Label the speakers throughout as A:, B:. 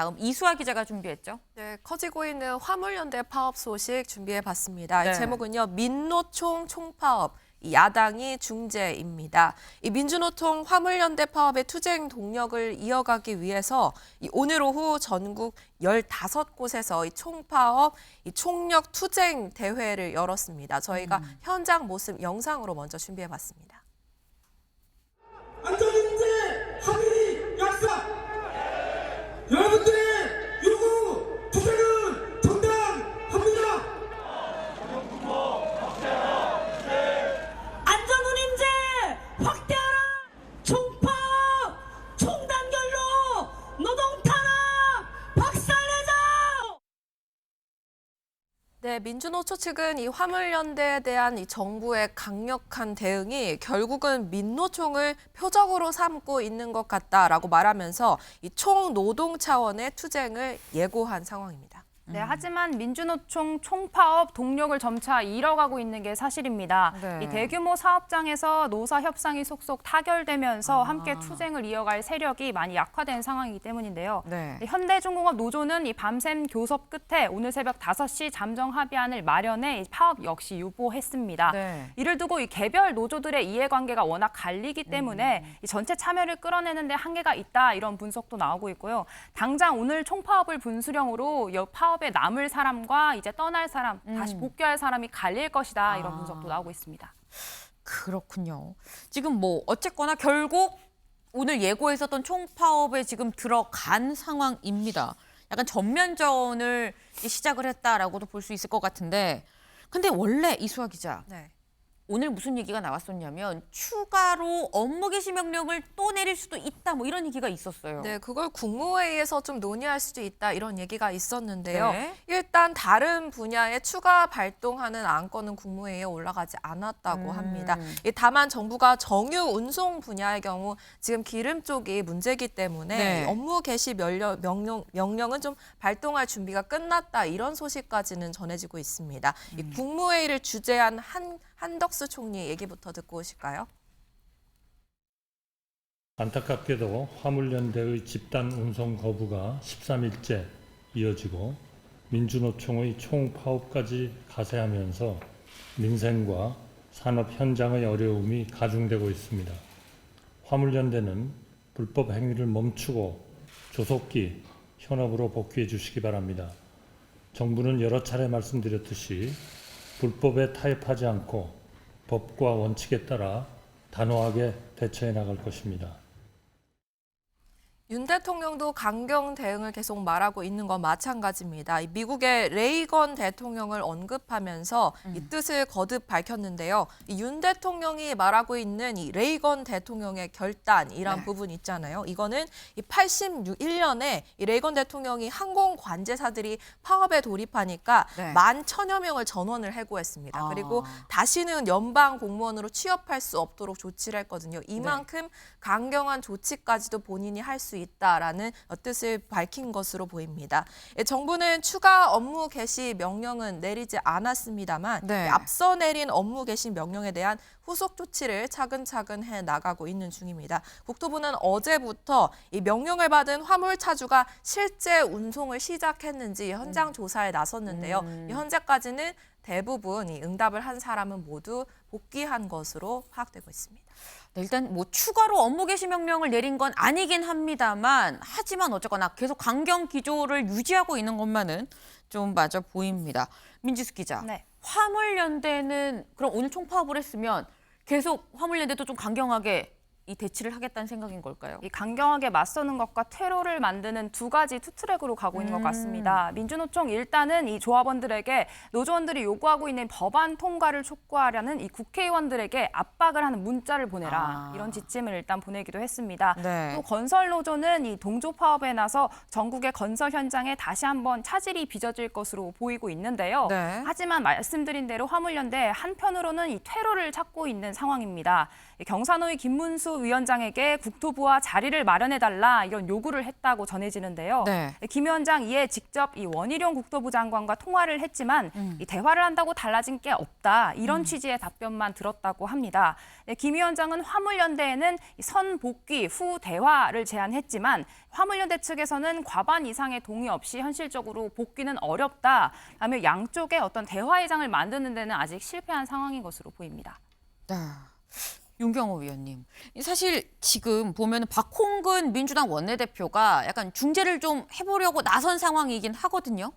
A: 다음 이수아 기자가 준비했죠.
B: 네, 커지고 있는 화물연대 파업 소식 준비해봤습니다.
A: 네.
B: 제목은요, 민노총 총파업. 이 야당이 중재입니다. 이 민주노총 화물연대 파업의 투쟁 동력을 이어가기 위해서 오늘 오후 전국 15곳에서 이 총파업, 이 총력 투쟁 대회를 열었습니다. 저희가 현장 모습 영상으로 먼저 준비해봤습니다.
C: 안전인재 합의 약속! 여러분들의 요구 투쟁은 정당합니다.
D: 안전운임제 확대하라! 총파업! 총단결로 노동탄압 박살내자!
B: 네, 민주노총 측은 이 화물연대에 대한 이 정부의 강력한 대응이 결국은 민노총을 표적으로 삼고 있는 것 같다라고 말하면서 이 총노동 차원의 투쟁을 예고한 상황입니다.
E: 네, 하지만 민주노총 총파업 동력을 점차 잃어가고 있는 게 사실입니다.
A: 네.
E: 이 대규모 사업장에서 노사 협상이 속속 타결되면서 함께 투쟁을 이어갈 세력이 많이 약화된 상황이기 때문인데요.
A: 네.
E: 현대중공업 노조는 이 밤샘 교섭 끝에 오늘 새벽 5시 잠정 합의안을 마련해 이 파업 역시 유보했습니다.
A: 네.
E: 이를 두고 이 개별 노조들의 이해관계가 워낙 갈리기 때문에 이 전체 참여를 끌어내는데 한계가 있다 이런 분석도 나오고 있고요. 당장 오늘 총파업을 분수령으로 파업에 남을 사람과 이제 떠날 사람, 다시 복귀할 사람이 갈릴 것이다 이런 분석도 나오고 있습니다.
A: 그렇군요. 지금 뭐 어쨌거나 결국 오늘 예고했었던 총파업에 지금 들어간 상황입니다. 약간 전면전을 시작을 했다라고도 볼 수 있을 것 같은데, 근데 원래 이수아 기자,
B: 네.
A: 오늘 무슨 얘기가 나왔었냐면 추가로 업무 개시 명령을 또 내릴 수도 있다, 뭐 이런 얘기가 있었어요.
B: 네, 그걸 국무회의에서 좀 논의할 수도 있다 이런 얘기가 있었는데요.
A: 네.
B: 일단 다른 분야에 추가 발동하는 안건은 국무회의에 올라가지 않았다고 합니다. 다만 정부가 정유 운송 분야의 경우 지금 기름 쪽이 문제이기 때문에
A: 네.
B: 이 업무 개시 명령은 좀 발동할 준비가 끝났다 이런 소식까지는 전해지고 있습니다. 이 국무회의를 주재한 한덕수 총리 얘기부터 듣고 오실까요?
F: 안타깝게도 화물연대의 집단 운송 거부가 13일째 이어지고 민주노총의 총파업까지 가세하면서 민생과 산업 현장의 어려움이 가중되고 있습니다. 화물연대는 불법 행위를 멈추고 조속히 현업으로 복귀해 주시기 바랍니다. 정부는 여러 차례 말씀드렸듯이 불법에 타협하지 않고 법과 원칙에 따라 단호하게 대처해 나갈 것입니다.
B: 윤 대통령도 강경 대응을 계속 말하고 있는 건 마찬가지입니다. 미국의 레이건 대통령을 언급하면서 이 뜻을 거듭 밝혔는데요. 윤 대통령이 말하고 있는 이 레이건 대통령의 결단이란 부분 있잖아요. 이거는 이 81년에 이 레이건 대통령이 항공 관제사들이 파업에 돌입하니까
A: 네.
B: 11,000여 명을 전원을 해고했습니다. 그리고 다시는 연방 공무원으로 취업할 수 없도록 조치를 했거든요. 이만큼 강경한 조치까지도 본인이 할 수 있다라는 뜻을 밝힌 것으로 보입니다. 정부는 추가 업무 개시 명령은 내리지 않았습니다만
A: 네.
B: 앞서 내린 업무 개시 명령에 대한 후속 조치를 차근차근 해 나가고 있는 중입니다. 국토부는 어제부터 이 명령을 받은 화물 차주가 실제 운송을 시작했는지 현장 조사에 나섰는데요. 현재까지는 대부분 이 응답을 한 사람은 모두 복귀한 것으로 파악되고 있습니다.
A: 네, 일단 뭐 추가로 업무 개시 명령을 내린 건 아니긴 합니다만, 하지만 어쨌거나 계속 강경 기조를 유지하고 있는 것만은 좀 맞아 보입니다. 민지수 기자,
E: 네.
A: 화물연대는 그럼 오늘 총파업을 했으면 계속 화물연대도 좀 강경하게 이 대치를 하겠다는 생각인 걸까요?
E: 이 강경하게 맞서는 것과 퇴로를 만드는 두 가지 투트랙으로 가고 있는 것 같습니다. 민주노총 일단은 이 조합원들에게 노조원들이 요구하고 있는 법안 통과를 촉구하려는 이 국회의원들에게 압박을 하는 문자를 보내라. 이런 지침을 일단 보내기도 했습니다.
A: 네.
E: 또 건설노조는 이 동조 파업에 나서 전국의 건설 현장에 다시 한번 차질이 빚어질 것으로 보이고 있는데요.
A: 네.
E: 하지만 말씀드린 대로 화물연대 한편으로는 이 퇴로를 찾고 있는 상황입니다. 경산호의 김문수 안철수 위원장에게 국토부와 자리를 마련해달라 이런 요구를 했다고 전해지는데요.
A: 네.
E: 김 위원장 이에 직접 이 원희룡 국토부 장관과 통화를 했지만 이 대화를 한다고 달라진 게 없다 이런 취지의 답변만 들었다고 합니다. 김 위원장은 화물연대에는 선 복귀 후 대화를 제안했지만 화물연대 측에서는 과반 이상의 동의 없이 현실적으로 복귀는 어렵다라며 양쪽의 어떤 대화의 장을 만드는 데는 아직 실패한 상황인 것으로 보입니다.
A: 네. 윤경호 위원님, 사실 지금 보면 박홍근 민주당 원내대표가 약간 중재를 좀 해보려고 나선 상황이긴 하거든요.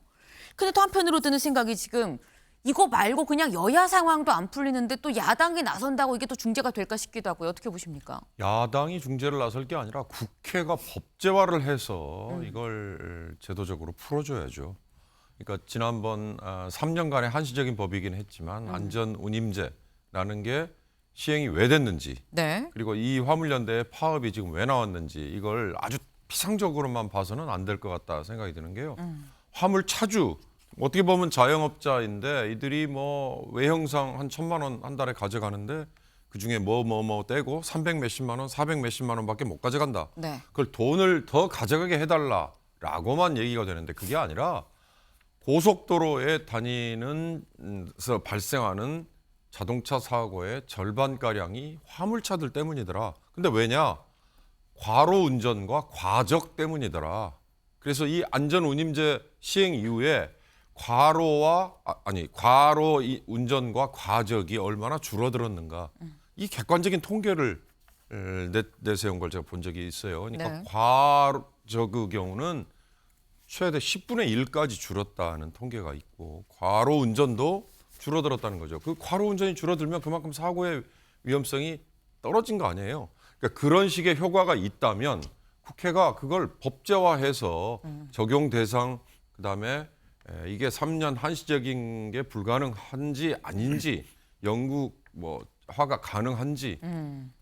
A: 근데 또 한편으로 드는 생각이 지금 이거 말고 그냥 여야 상황도 안 풀리는데 또 야당이 나선다고 이게 또 중재가 될까 싶기도 하고요. 어떻게 보십니까?
G: 야당이 중재를 나설 게 아니라 국회가 법제화를 해서 이걸 제도적으로 풀어줘야죠. 그러니까 지난번 3년간의 한시적인 법이긴 했지만 안전운임제라는 게 시행이 왜 됐는지
A: 네.
G: 그리고 이 화물연대의 파업이 지금 왜 나왔는지 이걸 아주 피상적으로만 봐서는 안 될 것 같다 생각이 드는 게요. 화물 차주 어떻게 보면 자영업자인데 이들이 뭐 외형상 한 1,000만 원 한 달에 가져가는데 그중에 뭐 떼고 300 몇십만 원, 400 몇십만 원밖에 못 가져간다.
A: 네.
G: 그걸 돈을 더 가져가게 해달라라고만 얘기가 되는데 그게 아니라 고속도로에 다니면서 발생하는 자동차 사고의 절반가량이 화물차들 때문이더라. 근데 왜냐? 과로 운전과 과적 때문이더라. 그래서 이 안전운임제 시행 이후에 과로 운전과 과적이 얼마나 줄어들었는가. 이 객관적인 통계를 내세운 걸 제가 본 적이 있어요. 그러니까
A: 네.
G: 과적의 경우는 최대 10분의 1까지 줄었다는 통계가 있고 과로 운전도 줄어들었다는 거죠. 그 과로 운전이 줄어들면 그만큼 사고의 위험성이 떨어진 거 아니에요. 그러니까 그런 식의 효과가 있다면 국회가 그걸 법제화해서 적용 대상 그다음에 이게 3년 한시적인 게 불가능한지 아닌지 연구화가 가능한지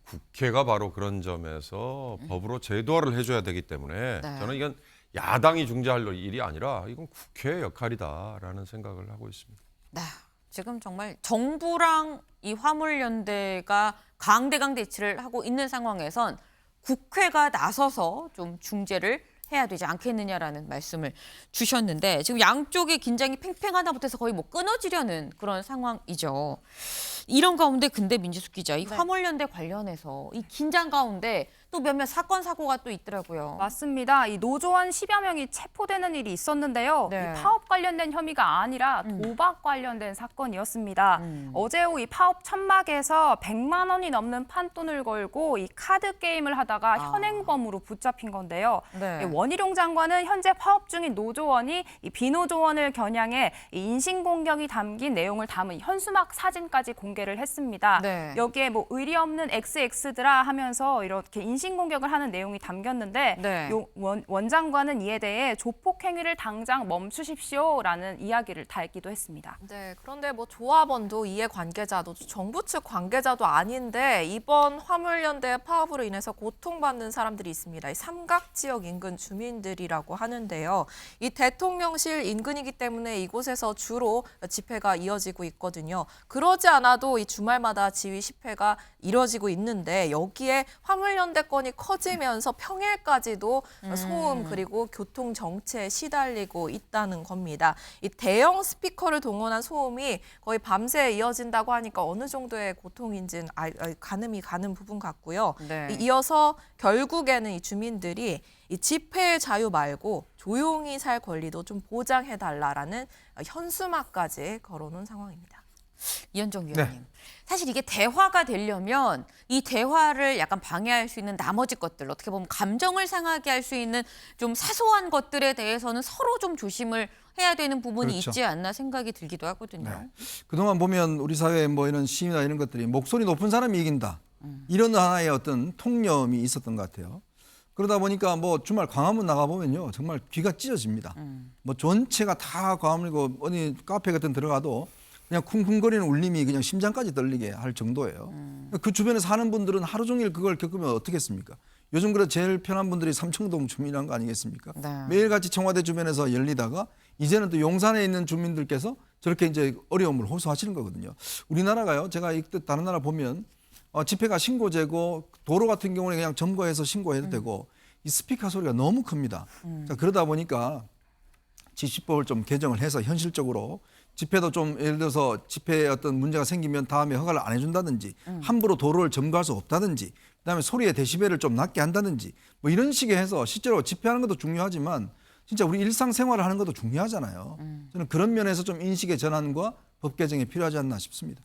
G: 국회가 바로 그런 점에서 법으로 제도화를 해줘야 되기 때문에
A: 네.
G: 저는 이건 야당이 중재할 일이 아니라 이건 국회의 역할이다라는 생각을 하고 있습니다.
A: 네. 지금 정말 정부랑 이 화물연대가 강대강대치를 하고 있는 상황에선 국회가 나서서 좀 중재를 해야 되지 않겠느냐라는 말씀을 주셨는데 지금 양쪽의 긴장이 팽팽하다부터 해서 거의 뭐 끊어지려는 그런 상황이죠. 이런 가운데 근데 민지숙 기자, 이 화물연대 관련해서 이 긴장 가운데 또 몇몇 사건 사고가 또 있더라고요.
E: 맞습니다. 이 노조원 10여 명이 체포되는 일이 있었는데요.
A: 네.
E: 이 파업 관련된 혐의가 아니라 도박 관련된 사건이었습니다. 어제 오후 이 파업 천막에서 100만 원이 넘는 판돈을 걸고 이 카드 게임을 하다가 현행범으로 붙잡힌 건데요.
A: 네.
E: 이 원희룡 장관은 현재 파업 중인 노조원이 이 비노조원을 겨냥해 이 인신공격이 담긴 내용을 담은 현수막 사진까지 공개를 했습니다.
A: 네.
E: 여기에 뭐 의리 없는 XX들아 하면서 이렇게 인신공격을 하는 내용이 담겼는데
A: 네.
E: 원 장관은 이에 대해 조폭 행위를 당장 멈추십시오라는 이야기를 달기도 했습니다.
B: 네, 그런데 뭐 조합원도 이해관계자도 정부 측 관계자도 아닌데 이번 화물연대 파업으로 인해서 고통받는 사람들이 있습니다. 이 삼각지역 인근 주민들이라고 하는데요. 이 대통령실 인근이기 때문에 이곳에서 주로 집회가 이어지고 있거든요. 그러지 않아도 이 주말마다 지휘 집회가 이뤄지고 있는데 여기에 화물연대 건이 커지면서 평일까지도 소음 그리고 교통 정체에 시달리고 있다는 겁니다. 이 대형 스피커를 동원한 소음이 거의 밤새 이어진다고 하니까 어느 정도의 고통인지는 가늠이 가는 부분 같고요.
A: 네.
B: 이어서 결국에는 이 주민들이 이 집회의 자유 말고 조용히 살 권리도 좀 보장해달라라는 현수막까지 걸어놓은 상황입니다.
A: 이현정 위원님. 사실 이게 대화가 되려면 이 대화를 약간 방해할 수 있는 나머지 것들, 어떻게 보면 감정을 상하게 할 수 있는 좀 사소한 것들에 대해서는 서로 좀 조심을 해야 되는 부분이
H: 그렇죠.
A: 있지 않나 생각이 들기도 하거든요.
H: 네. 그동안 보면 우리 사회에 뭐 이런 시위나 이런 것들이 목소리 높은 사람이 이긴다. 이런 하나의 어떤 통념이 있었던 것 같아요. 그러다 보니까 뭐 주말 광화문 나가보면요. 정말 귀가 찢어집니다. 뭐 전체가 다 광화문이고 어디 카페 같은 데 들어가도 그냥 쿵쿵거리는 울림이 그냥 심장까지 떨리게 할 정도예요. 그 주변에 사는 분들은 하루 종일 그걸 겪으면 어떻겠습니까? 요즘 그래 제일 편한 분들이 삼청동 주민이란 거 아니겠습니까?
A: 네.
H: 매일같이 청와대 주변에서 열리다가 이제는 또 용산에 있는 주민들께서 저렇게 이제 어려움을 호소하시는 거거든요. 우리나라가요. 제가 다른 나라 보면 집회가 신고제고 도로 같은 경우는 그냥 점거해서 신고해도 되고 이 스피커 소리가 너무 큽니다. 자, 그러다 보니까 집시법을 좀 개정을 해서 현실적으로 집회도 좀 예를 들어서 집회에 어떤 문제가 생기면 다음에 허가를 안 해준다든지 함부로 도로를 점거할 수 없다든지 그다음에 소리의 데시벨을 좀 낮게 한다든지 뭐 이런 식의 해서 실제로 집회하는 것도 중요하지만 진짜 우리 일상생활을 하는 것도 중요하잖아요. 저는 그런 면에서 좀 인식의 전환과 법 개정이 필요하지 않나 싶습니다.